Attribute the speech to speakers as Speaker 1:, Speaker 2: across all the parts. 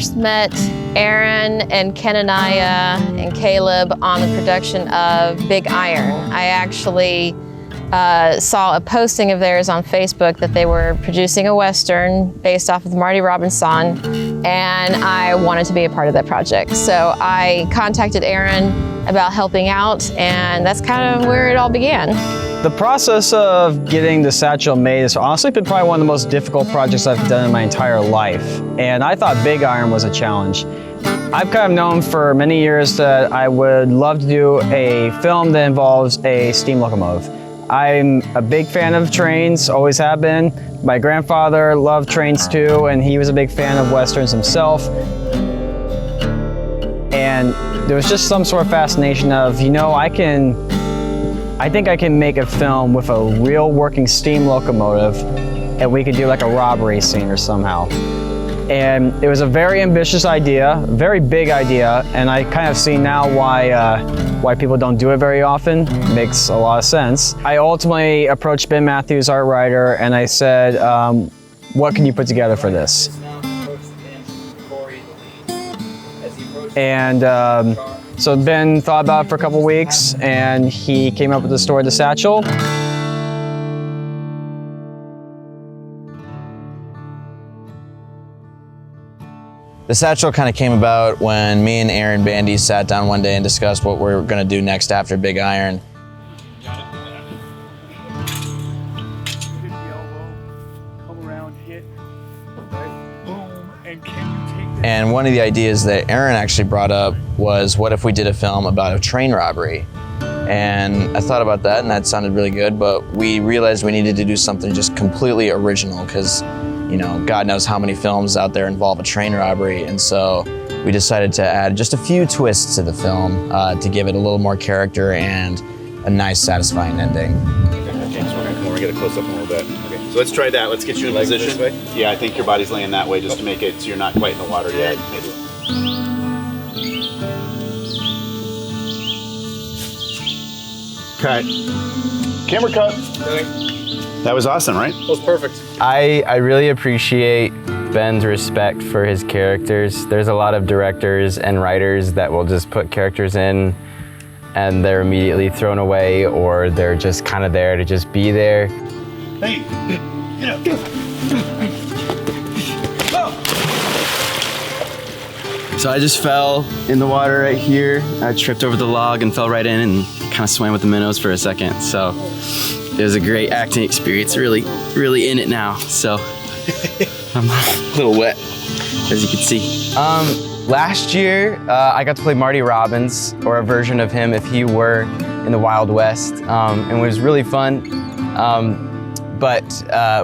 Speaker 1: first met Aaron and Kenaniah and Caleb on the production of Big Iron. I actually saw a posting of theirs on Facebook that they were producing a Western based off of Marty Robbins song, and I wanted to be a part of that project. So I contacted Aaron about helping out, and that's kind of where it all began.
Speaker 2: The process of getting the Satchel made has honestly been probably one of the most difficult projects I've done in my entire life. And I thought Big Iron was a challenge. I've kind of known for many years that I would love to do a film that involves a steam locomotive. I'm a big fan of trains, always have been. My grandfather loved trains too, and he was a big fan of Westerns himself. And there was just some sort of fascination of, you know, I think I can make a film with a real working steam locomotive, and we could do like a robbery scene or somehow. And it was a very ambitious idea, a very big idea, and I kind of see now why people don't do it very often. It makes a lot of sense. I ultimately approached Ben Matthews, our writer, and I said, what can you put together for this? And so Ben thought about it for a couple weeks, and he came up with the story, The Satchel.
Speaker 3: The Satchel kind of came about when me and Aaron Bandy sat down one day and discussed what we were going to do next after Big Iron. And one of the ideas that Aaron actually brought up was, what if we did a film about a train robbery? And I thought about that, and that sounded really good, but we realized we needed to do something just completely original, because, you know, God knows how many films out there involve a train robbery. And so we decided to add just a few twists to the film to give it a little more character and a nice, satisfying ending.
Speaker 4: Okay, so we're gonna come over and get a close up a little bit. Okay, so let's try that. Let's get you in position. This way? Yeah, I think your body's laying that way just to make it so you're not quite in the water yet. Maybe. Cut. Camera cut. That was awesome, right? That was perfect.
Speaker 5: I really appreciate Ben's respect for his characters. There's a lot of directors and writers that will just put characters in and they're immediately thrown away, or they're just kind of there to just be there.
Speaker 4: Hey, get up.
Speaker 5: So I just fell in the water right here. I tripped over the log and fell right in and kind of swam with the minnows for a second. So it was a great acting experience, really in it now. So I'm a little wet, as you can see. Last year, I got to play Marty Robbins, or a version of him if he were in the Wild West, and it was really fun. But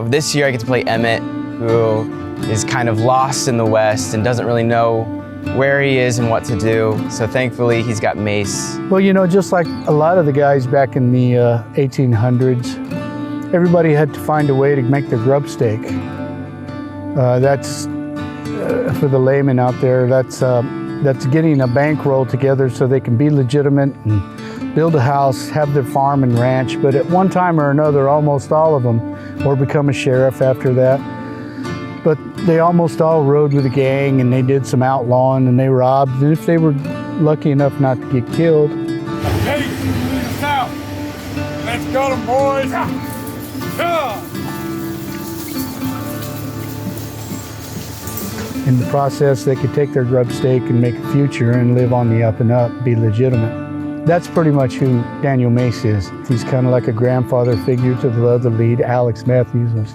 Speaker 5: this year I get to play Emmett, who is kind of lost in the West and doesn't really know where he is and what to do. So thankfully he's got mace.
Speaker 6: Well, you know, just like a lot of the guys back in the 1800s, everybody had to find a way to make their grub stake. That's for the layman out there, that's getting a bankroll together so they can be legitimate and build a house, have their farm and ranch. But at one time or another, almost all of them, or become a sheriff after that. But they almost all rode with a gang, and they did some outlawing, and they robbed. And if they were lucky enough not to get killed.
Speaker 7: Hey, south. Let's go, boys. Come.
Speaker 6: In the process, they could take their grub stake and make a future and live on the up and up, be legitimate. That's pretty much who Daniel Mace is. He's kind of like a grandfather figure to the other lead. Alex Matthews was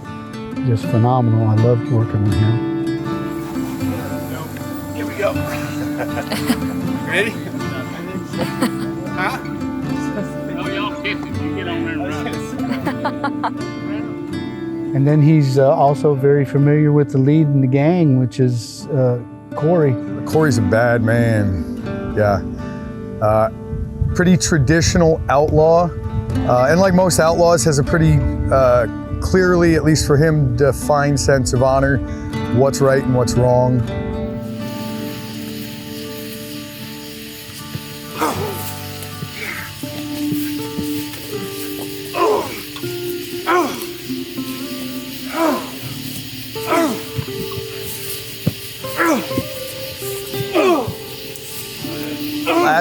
Speaker 6: just phenomenal. I loved working with him.
Speaker 4: Here we go. Ready? Huh?
Speaker 7: Oh, y'all kiss it. You get on there and run.
Speaker 6: And then he's also very familiar with the lead in the gang, which is Corey.
Speaker 8: Corey's a bad man, yeah. Pretty traditional outlaw, and like most outlaws, has a pretty clearly, at least for him, defined sense of honor, what's right and what's wrong.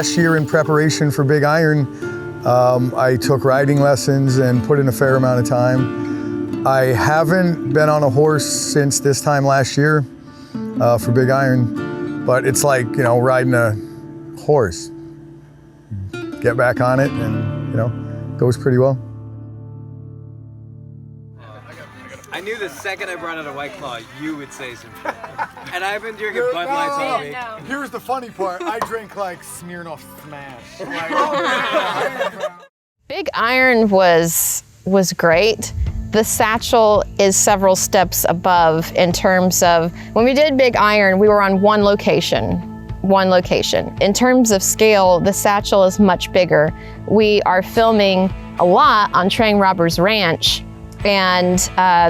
Speaker 8: last year in preparation for Big Iron, I took riding lessons and put in a fair amount of time. I haven't been on a horse since this time last year for Big Iron, but it's like, you know, riding a horse. Get back on it and, you know, goes pretty well.
Speaker 9: I knew the second I brought out a White Claw, you would say something. And I've been drinking Bud Lights all week.
Speaker 8: Here's the funny part. I drink like Smirnoff Smash.
Speaker 1: Big Iron was great. The Satchel is several steps above in terms of, when we did Big Iron, we were on one location. In terms of scale, the Satchel is much bigger. We are filming a lot on Train Robbers Ranch, and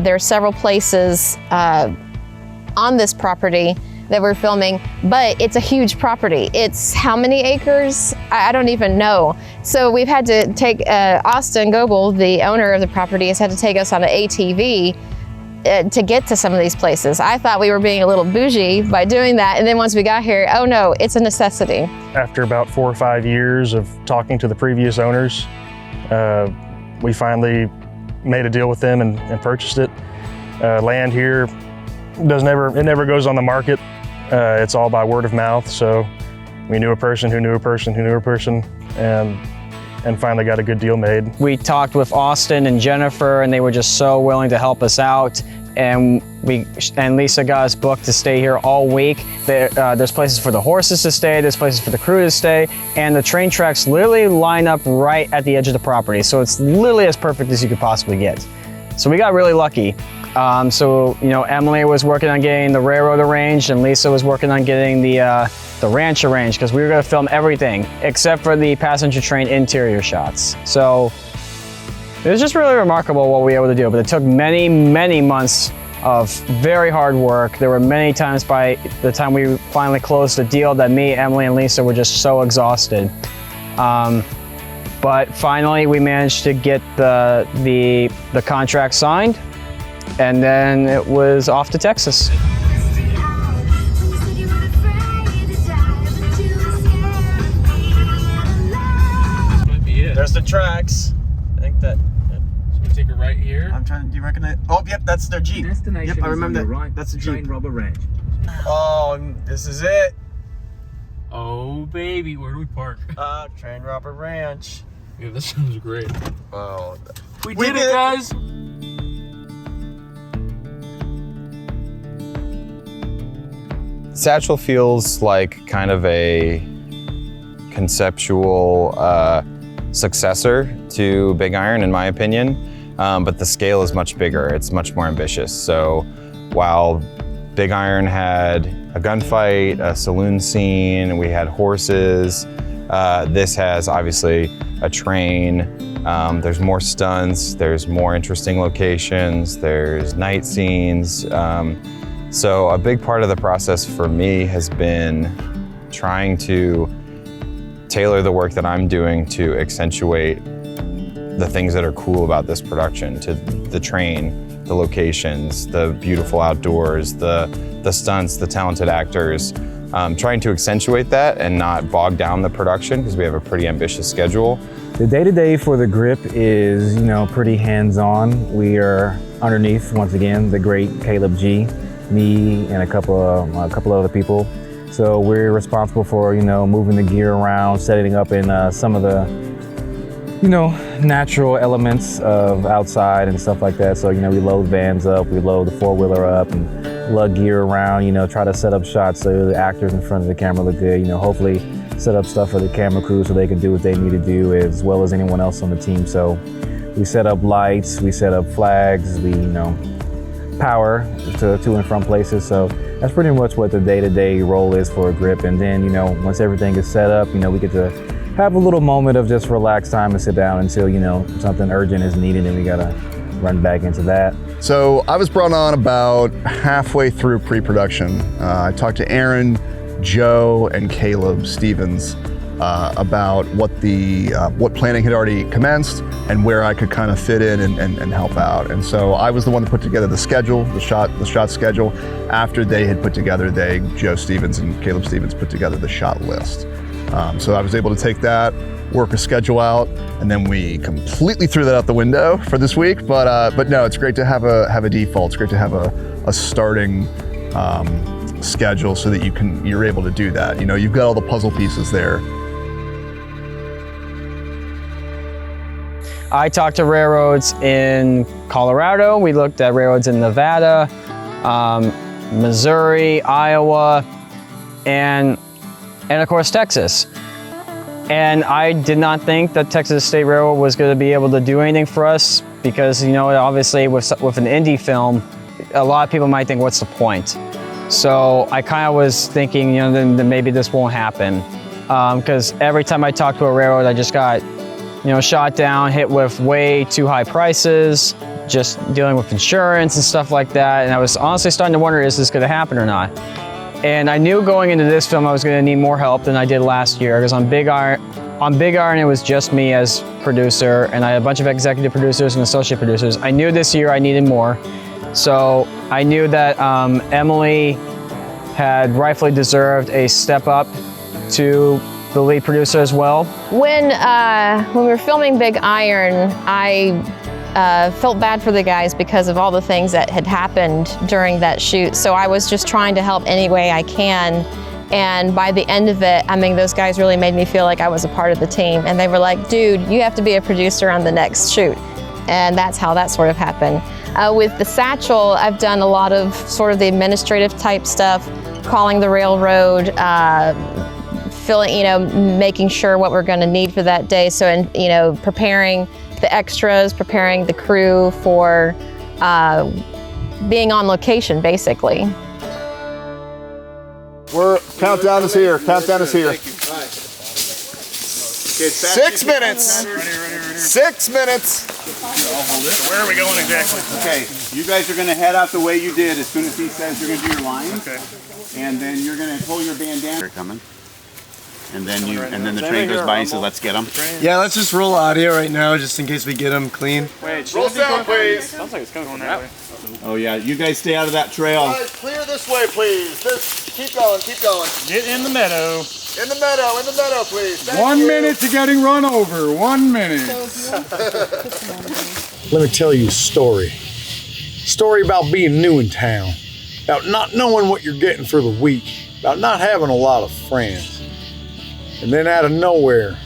Speaker 1: there are several places on this property that we're filming, but it's a huge property. It's how many acres? I don't even know. So we've had to take, Austin Goebel, the owner of the property, has had to take us on an ATV to get to some of these places. I thought we were being a little bougie by doing that, and then once we got here, oh no, it's a necessity.
Speaker 10: After about 4 or 5 years of talking to the previous owners, we finally made a deal with them and purchased it. Land here never goes on the market. It's all by word of mouth. So we knew a person who knew a person who knew a person, and finally got a good deal made.
Speaker 2: We talked with Austin and Jennifer, and they were just so willing to help us out. And Lisa got us booked to stay here all week. There's places for the horses to stay, there's places for the crew to stay, and the train tracks literally line up right at the edge of the property. So it's literally as perfect as you could possibly get. So we got really lucky. So, you know, Emily was working on getting the railroad arranged, and Lisa was working on getting the ranch arranged, because we were going to film everything except for the passenger train interior shots. So it was just really remarkable what we were able to do, but it took many, many months of very hard work. There were many times by the time we finally closed the deal that me, Emily, and Lisa were just so exhausted. But finally we managed to get the contract signed, and then it was off to Texas.
Speaker 5: There's the tracks. I think that.
Speaker 7: Should we take a right here?
Speaker 5: I'm trying. Do you recognize? Oh, yep, that's their Jeep.
Speaker 11: Destination
Speaker 5: Yep, I remember that.
Speaker 11: Right.
Speaker 5: That's the Jeep.
Speaker 11: Train Robber Ranch.
Speaker 5: Oh, this is it.
Speaker 7: Oh baby, where do we park?
Speaker 5: Train Robber Ranch.
Speaker 7: Yeah, this sounds great.
Speaker 5: Oh,
Speaker 7: We did it, guys.
Speaker 12: Satchel feels like kind of a conceptual successor to Big Iron, in my opinion, but the scale is much bigger. It's much more ambitious. So while Big Iron had a gunfight, a saloon scene, we had horses, this has obviously a train. There's more stunts, there's more interesting locations, there's night scenes. So a big part of the process for me has been trying to tailor the work that I'm doing to accentuate the things that are cool about this production, to the train, the locations, the beautiful outdoors, the stunts, the talented actors. Trying to accentuate that and not bog down the production, because we have a pretty ambitious schedule.
Speaker 13: The day-to-day for the grip is, you know, pretty hands-on. We are underneath, once again, the great Caleb G, me and a couple of other people. So we're responsible for, you know, moving the gear around, setting up in some of the, you know, natural elements of outside and stuff like that. So, you know, we load vans up, we load the four-wheeler up and lug gear around, you know, try to set up shots so the actors in front of the camera look good, you know, hopefully set up stuff for the camera crew so they can do what they need to do as well as anyone else on the team. So we set up lights, we set up flags, we, you know, power to and from places. So that's pretty much what the day-to-day role is for a grip. And then, you know, once everything is set up, you know, we get to have a little moment of just relaxed time and sit down until, you know, something urgent is needed and we gotta run back into that.
Speaker 4: So I was brought on about halfway through pre-production. I talked to Aaron, Joe, and Caleb Stevens about what planning had already commenced and where I could kind of fit in and help out. And so I was the one that put together the schedule, the shot schedule. After they had put together, Joe Stevens and Caleb Stevens put together the shot list. So I was able to take that, work a schedule out, and then we completely threw that out the window for this week. But no, it's great to have a default. It's great to have a starting schedule so that you're able to do that. You know, you've got all the puzzle pieces there.
Speaker 2: I talked to railroads in Colorado. We looked at railroads in Nevada, Missouri, Iowa, and of course Texas. And I did not think that Texas State Railroad was going to be able to do anything for us because, you know, obviously with an indie film, a lot of people might think, what's the point? So I kind of was thinking, you know, then maybe this won't happen. Because every time I talked to a railroad, I just got, you know, shot down, hit with way too high prices, just dealing with insurance and stuff like that. And I was honestly starting to wonder, is this going to happen or not? And I knew going into this film I was going to need more help than I did last year, because on Big Iron it was just me as producer, and I had a bunch of executive producers and associate producers. I knew this year I needed more. So I knew that Emily had rightfully deserved a step up to the lead producer as well.
Speaker 1: When we were filming Big Iron, I felt bad for the guys because of all the things that had happened during that shoot. So I was just trying to help any way I can. And by the end of it, I mean, those guys really made me feel like I was a part of the team. And they were like, dude, you have to be a producer on the next shoot. And that's how that sort of happened. With the Satchel, I've done a lot of sort of the administrative type stuff, calling the railroad, filling, you know, making sure what we're going to need for that day. So, and, you know, preparing the extras, preparing the crew for being on location, basically.
Speaker 4: Countdown is here. Countdown is here.
Speaker 7: 6
Speaker 4: minutes.
Speaker 7: Ready.
Speaker 4: 6 minutes.
Speaker 7: I'll hold it. Where are we going exactly?
Speaker 11: Okay, you guys are going to head out the way you did as soon as he says you're going to do your lines.
Speaker 7: Okay.
Speaker 11: And then you're going to pull your bandana. They're coming. And then the train goes by and says, let's get them.
Speaker 9: Yeah, let's just roll out here right now just in case we get them clean.
Speaker 7: Wait,
Speaker 4: Roll sound, please.
Speaker 7: Sounds like it's going that way.
Speaker 11: Oh yeah, you guys stay out of that trail.
Speaker 4: Guys, clear this way, please. Just keep going, keep going.
Speaker 7: Get in the meadow.
Speaker 4: In the meadow, please. Thank
Speaker 8: 1
Speaker 4: you.
Speaker 8: minute to getting run over. 1 minute. Let me tell you a story. Story about being new in town, about not knowing what you're getting for the week, about not having a lot of friends. And then out of nowhere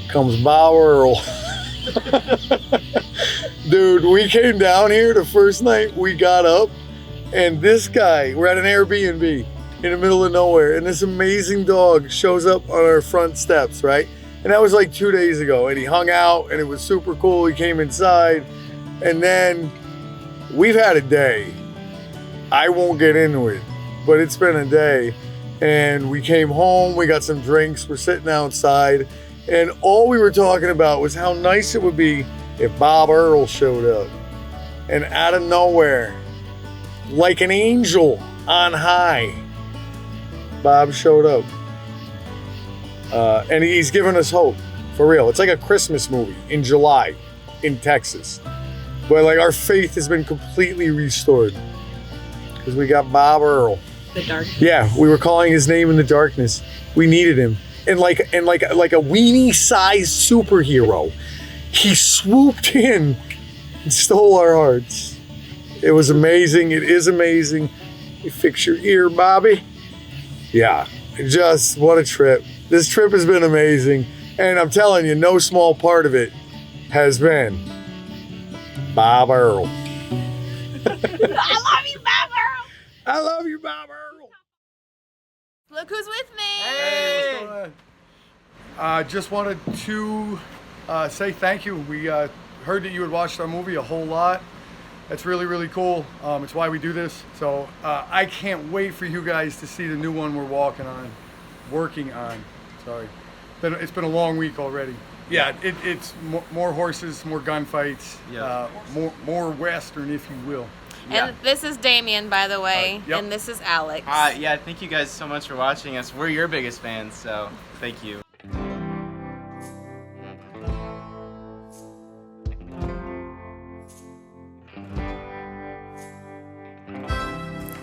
Speaker 8: comes Bob Earl. Dude, we came down here the first night we got up, and this guy, we're at an Airbnb in the middle of nowhere, and this amazing dog shows up on our front steps, right? And that was like 2 days ago, and he hung out, and it was super cool. He came inside, and then we've had a day. I won't get into it, but it's been a day. And we came home, we got some drinks, we're sitting outside, and all we were talking about was how nice it would be if Bob Earl showed up. And out of nowhere, like an angel on high, Bob showed up. And he's given us hope, for real. It's like a Christmas movie in July in Texas. But like our faith has been completely restored because we got Bob Earl.
Speaker 1: The dark.
Speaker 8: Yeah, we were calling his name in the darkness. We needed him. And like a weenie-sized superhero, he swooped in and stole our hearts. It was amazing. It is amazing. You fix your ear, Bobby. Yeah, just what a trip. This trip has been amazing. And I'm telling you, no small part of it has been Bob Earl.
Speaker 1: I love you, Bob Earl.
Speaker 8: I love you, Bob Earl.
Speaker 1: Look who's with me.
Speaker 8: Hey, what's going on? Just wanted to say thank you. We heard that you had watched our movie a whole lot. That's really, really cool. It's why we do this. So I can't wait for you guys to see the new one we're working on. Sorry. It's been a long week already. Yeah, it's more horses, more gunfights, more Western, if you will.
Speaker 14: And this is Damien, by the way,
Speaker 8: Yep.
Speaker 14: and this is Alex.
Speaker 9: Yeah, thank you guys so much for watching us. We're your biggest fans, so thank you.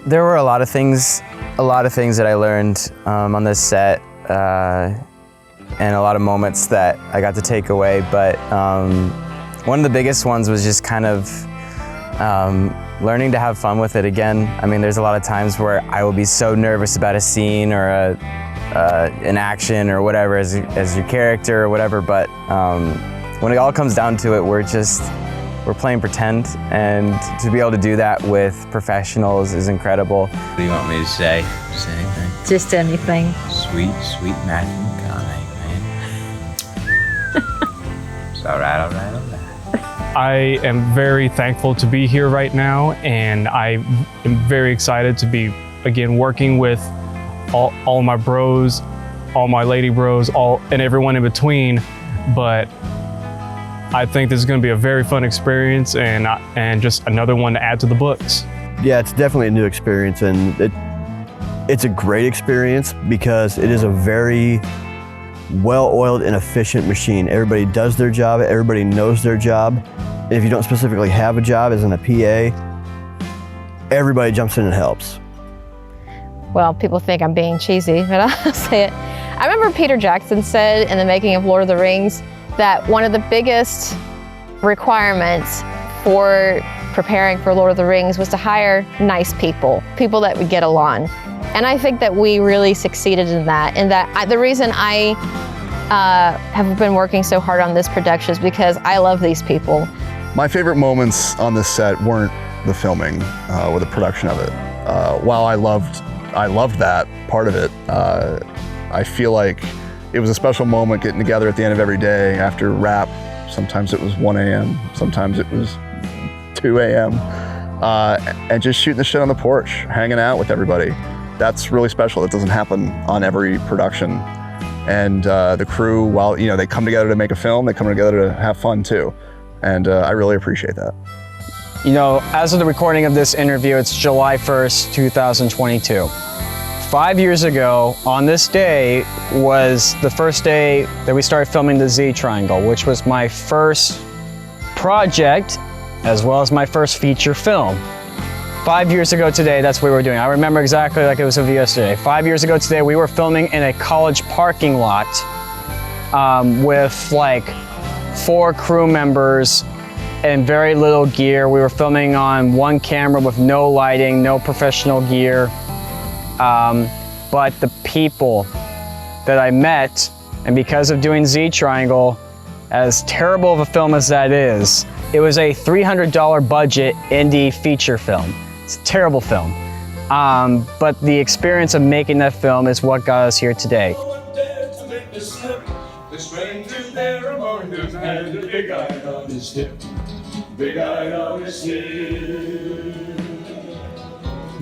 Speaker 5: There were a lot of things that I learned on this set. and a lot of moments that I got to take away, but one of the biggest ones was just kind of learning to have fun with it again. I mean, there's a lot of times where I will be so nervous about a scene or an action or whatever as your character or whatever, but when it all comes down to it, we're playing pretend, and to be able to do that with professionals is incredible.
Speaker 15: What do you want me to say? Just anything?
Speaker 16: Just anything.
Speaker 15: Sweet, sweet Matthew McConaughey, man. It's all right, all right, all right.
Speaker 17: I am very thankful to be here right now, and I am very excited to be, again, working with all my bros, all my lady bros, and everyone in between. But I think this is going to be a very fun experience, and just another one to add to the books.
Speaker 18: Yeah, it's definitely a new experience, and it's a great experience because it is a very well-oiled and efficient machine. Everybody does their job, everybody knows their job. And if you don't specifically have a job as in a PA, everybody jumps in and helps.
Speaker 1: Well, people think I'm being cheesy, but I'll say it. I remember Peter Jackson said in the making of Lord of the Rings that one of the biggest requirements for preparing for Lord of the Rings was to hire nice people, people that would get along. And I think that we really succeeded in that. And the reason I have been working so hard on this production is because I love these people.
Speaker 4: My favorite moments on this set weren't the filming or the production of it. While I loved that part of it, I feel like it was a special moment getting together at the end of every day after wrap. Sometimes it was 1 a.m., sometimes it was 2 a.m. And just shooting the shit on the porch, hanging out with everybody. That's really special. It doesn't happen on every production. And the crew, while they come together to make a film, they come together to have fun too. And I really appreciate that.
Speaker 2: As of the recording of this interview, it's July 1st, 2022. 5 years ago, on this day, was the first day that we started filming the Z Triangle, which was my first project, as well as my first feature film. 5 years ago today, that's what we were doing. I remember exactly like it was of yesterday. 5 years ago today, we were filming in a college parking lot with like 4 crew members and very little gear. We were filming on one camera with no lighting, no professional gear. But the people that I met, and because of doing Z Triangle, as terrible of a film as that is, it was a $300 budget indie feature film. It's a terrible film. But the experience of making that film is what got us here today.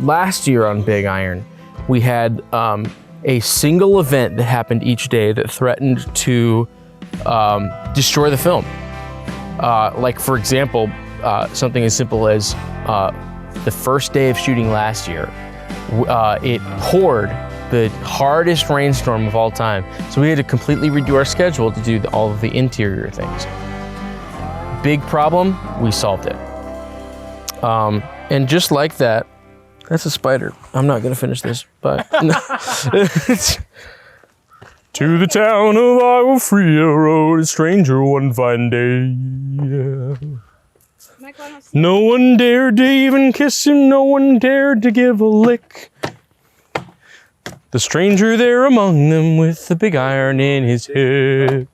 Speaker 19: Last year on Big Iron, we had a single event that happened each day that threatened to destroy the film. Like, for example, something as simple as the first day of shooting last year, it poured the hardest rainstorm of all time. So we had to completely redo our schedule to do all of the interior things. Big problem, we solved it. And just like that, that's a spider. I'm not gonna finish this, but. To the town of Agua rode a stranger one fine day. No one dared to even kiss him, no one dared to give a lick. The stranger there among them with the big iron in his hip.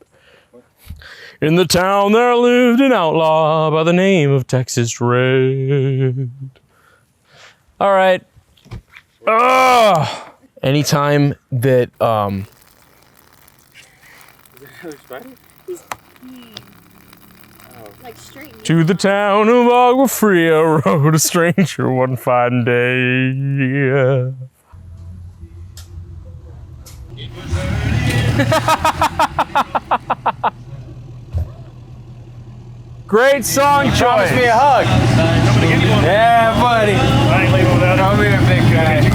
Speaker 19: In the town there lived an outlaw by the name of Texas Red. All right. Anytime that to the town of Agua Fria rode a stranger one fine day. Great song choice. Promise me a hug. Yeah, buddy.
Speaker 10: I ain't leaving without
Speaker 19: Come here, big guy.
Speaker 10: I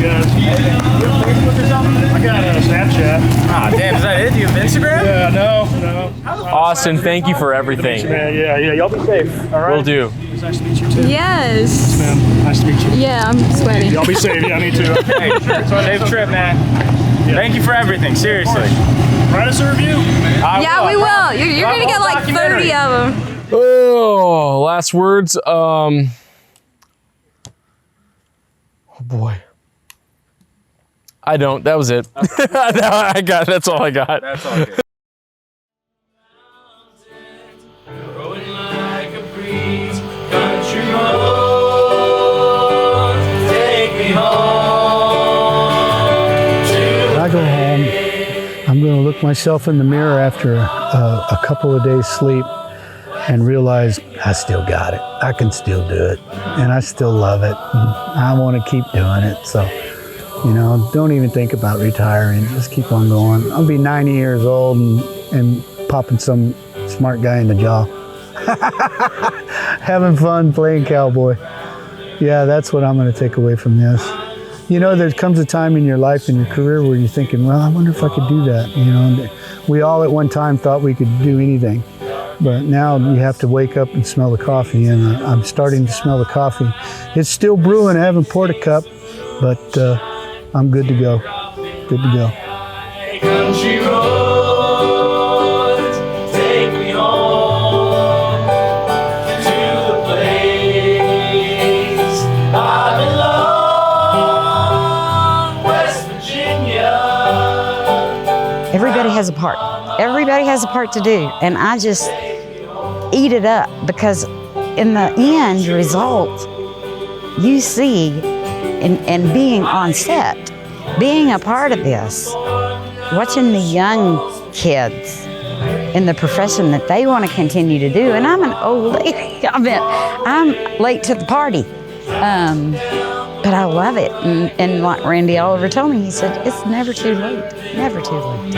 Speaker 10: got a Snapchat.
Speaker 19: Ah, damn, is that it? Do you have Instagram?
Speaker 10: Yeah, no.
Speaker 19: Austin, thank you for everything.
Speaker 10: Yeah, y'all be safe. All right.
Speaker 19: Will do.
Speaker 10: It's nice to meet you too.
Speaker 16: Yes.
Speaker 10: Man, nice to meet you.
Speaker 16: Yeah, I'm sweating.
Speaker 10: Y'all be safe. Yeah, me too.
Speaker 19: Okay, safe trip, man.
Speaker 20: Thank you for everything, seriously.
Speaker 10: Write us a review.
Speaker 14: Yeah, we will. You're gonna get like 30 of them.
Speaker 19: Oh, last words. Oh boy. I don't. That was it. That's all I got.
Speaker 20: That's all good.
Speaker 6: When I go home, I'm going to look myself in the mirror after a couple of days sleep and realize I still got it. I can still do it, and I still love it. And I want to keep doing it. So, you know, don't even think about retiring. Just keep on going. I'll be 90 years old and popping some smart guy in the jaw. Having fun playing cowboy. Yeah, that's what I'm going to take away from this. You know, there comes a time in your life, in your career, where you're thinking, well, I wonder if I could do that. You know, and we all at one time thought we could do anything. But now you have to wake up and smell the coffee, and I'm starting to smell the coffee. It's still brewing. I haven't poured a cup, but I'm good to go. Good to go.
Speaker 21: Country roads, take me home to the place I belong, West Virginia.
Speaker 22: Everybody has a part. Everybody has a part to do, and I just eat it up because in the end result, you see, and being on set, being a part of this, watching the young kids in the profession that they want to continue to do, and I'm an old lady. I'm late to the party, but I love it. And like Randy Oliver told me, he said, it's never too late, never too late.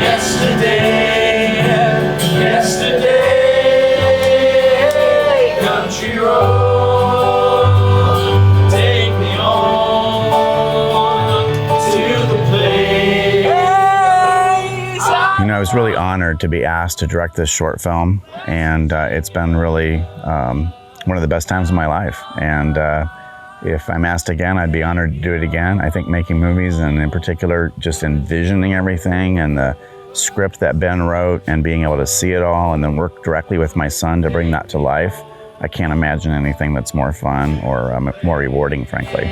Speaker 21: Yesterday, country road, take me on to the place.
Speaker 11: You know, I was really honored to be asked to direct this short film, and it's been really one of the best times of my life. And if I'm asked again, I'd be honored to do it again. I think making movies, and in particular, just envisioning everything and the script that Ben wrote and being able to see it all and then work directly with my son to bring that to life, I can't imagine anything that's more fun or more rewarding, frankly.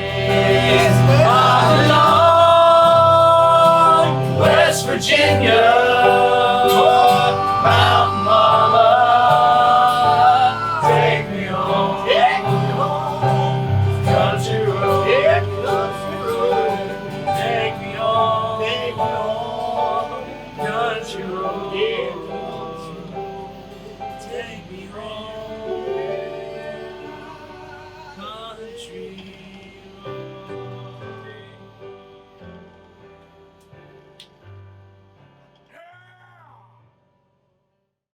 Speaker 21: West Virginia, Mountain Mama, take me home. Country road, take me home. Country road, take me home. Country.